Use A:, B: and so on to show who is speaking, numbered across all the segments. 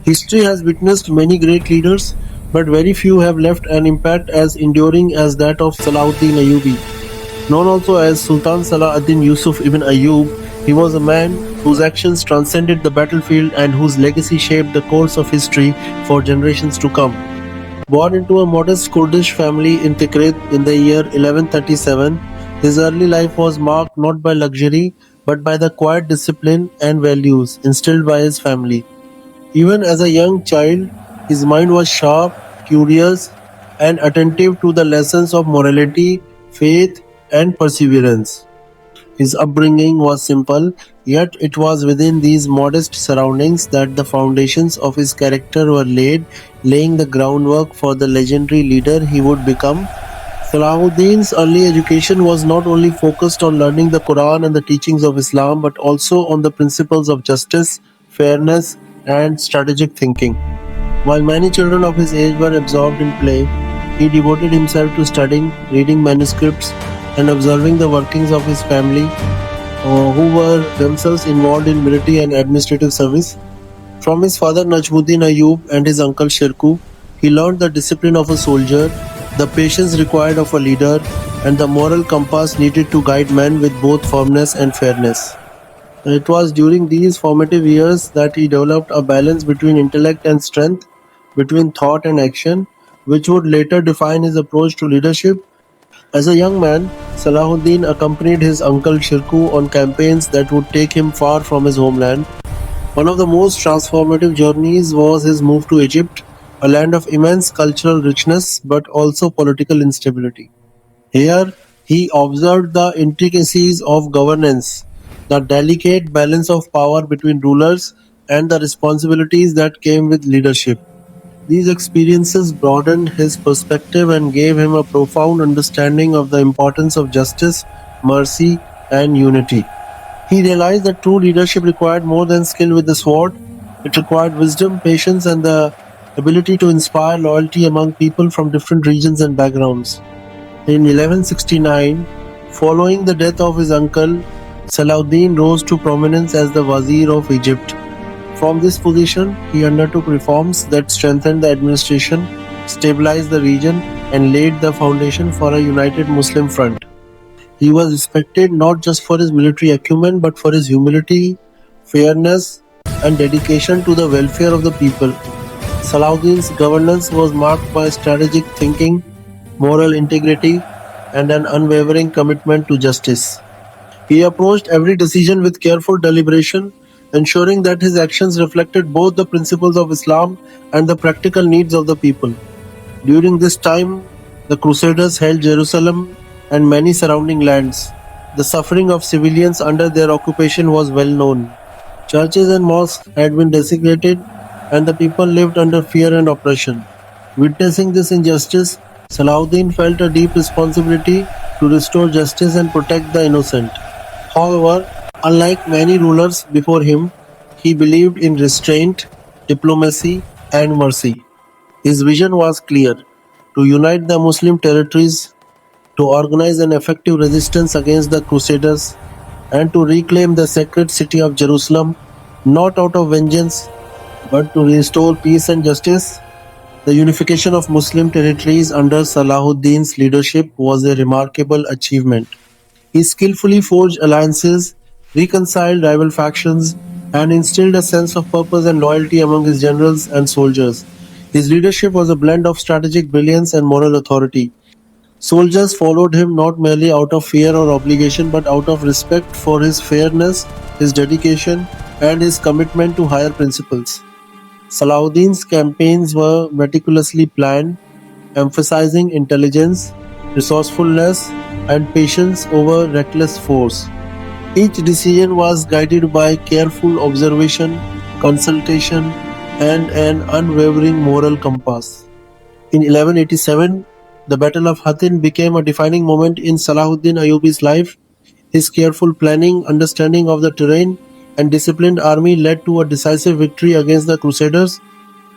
A: History has witnessed many great leaders, but very few have left an impact as enduring as that of Salahuddin Ayyubi. Known also as Sultan Salah ad-Din Yusuf ibn Ayyub, he was a man whose actions transcended the battlefield and whose legacy shaped the course of history for generations to come. Born into a modest Kurdish family in Tikrit in the year 1137, his early life was marked not by luxury but by the quiet discipline and values instilled by his family. Even as a young child, his mind was sharp, curious, and attentive to the lessons of morality, faith, and perseverance. His upbringing was simple, yet it was within these modest surroundings that the foundations of his character were laid, laying the groundwork for the legendary leader he would become. Salahuddin's early education was not only focused on learning the Quran and the teachings of Islam, but also on the principles of justice, fairness, and strategic thinking. While many children of his age were absorbed in play, he devoted himself to studying, reading manuscripts, and observing the workings of his family, who were themselves involved in military and administrative service. From his father Najmuddin Ayub and his uncle Shirku, he learned the discipline of a soldier, the patience required of a leader, and the moral compass needed to guide men with both firmness and fairness. It was during these formative years that he developed a balance between intellect and strength, between thought and action, which would later define his approach to leadership. As a young man, Salahuddin accompanied his uncle Shirku on campaigns that would take him far from his homeland. One of the most transformative journeys was his move to Egypt, a land of immense cultural richness but also political instability. Here, he observed the intricacies of governance, the delicate balance of power between rulers, and the responsibilities that came with leadership. These experiences broadened his perspective and gave him a profound understanding of the importance of justice, mercy, and unity. He realized that true leadership required more than skill with the sword. It required wisdom, patience, and the ability to inspire loyalty among people from different regions and backgrounds. In 1169, following the death of his uncle, Salahuddin rose to prominence as the Wazir of Egypt. From this position, he undertook reforms that strengthened the administration, stabilized the region, and laid the foundation for a united Muslim front. He was respected not just for his military acumen but for his humility, fairness, and dedication to the welfare of the people. Salahuddin's governance was marked by strategic thinking, moral integrity, and an unwavering commitment to justice. He approached every decision with careful deliberation, ensuring that his actions reflected both the principles of Islam and the practical needs of the people. During this time, the Crusaders held Jerusalem and many surrounding lands. The suffering of civilians under their occupation was well known. Churches and mosques had been desecrated, and the people lived under fear and oppression. Witnessing this injustice, Salahuddin felt a deep responsibility to restore justice and protect the innocent. However, unlike many rulers before him, he believed in restraint, diplomacy, and mercy. His vision was clear: to unite the Muslim territories, to organize an effective resistance against the Crusaders, and to reclaim the sacred city of Jerusalem, not out of vengeance, but to restore peace and justice. The unification of Muslim territories under Salahuddin's leadership was a remarkable achievement. He skillfully forged alliances, reconciled rival factions, and instilled a sense of purpose and loyalty among his generals and soldiers. His leadership was a blend of strategic brilliance and moral authority. Soldiers followed him not merely out of fear or obligation but out of respect for his fairness, his dedication, and his commitment to higher principles. Salahuddin's campaigns were meticulously planned, emphasizing intelligence, resourcefulness, and patience over reckless force. Each decision was guided by careful observation, consultation, and an unwavering moral compass. In 1187, the Battle of Hattin became a defining moment in Salahuddin Ayyubi's life. His careful planning, understanding of the terrain, and disciplined army led to a decisive victory against the Crusaders.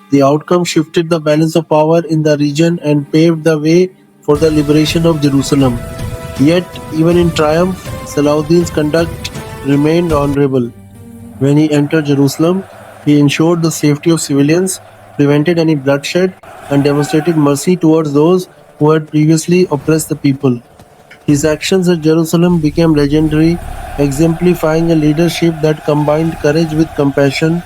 A: The outcome shifted the balance of power in the region and paved the way for the liberation of Jerusalem. Yet, even in triumph, Salahuddin's conduct remained honorable. When he entered Jerusalem, He ensured the safety of civilians, prevented any bloodshed, and demonstrated mercy towards those who had previously oppressed the people. His actions at Jerusalem became legendary, exemplifying a leadership that combined courage with compassion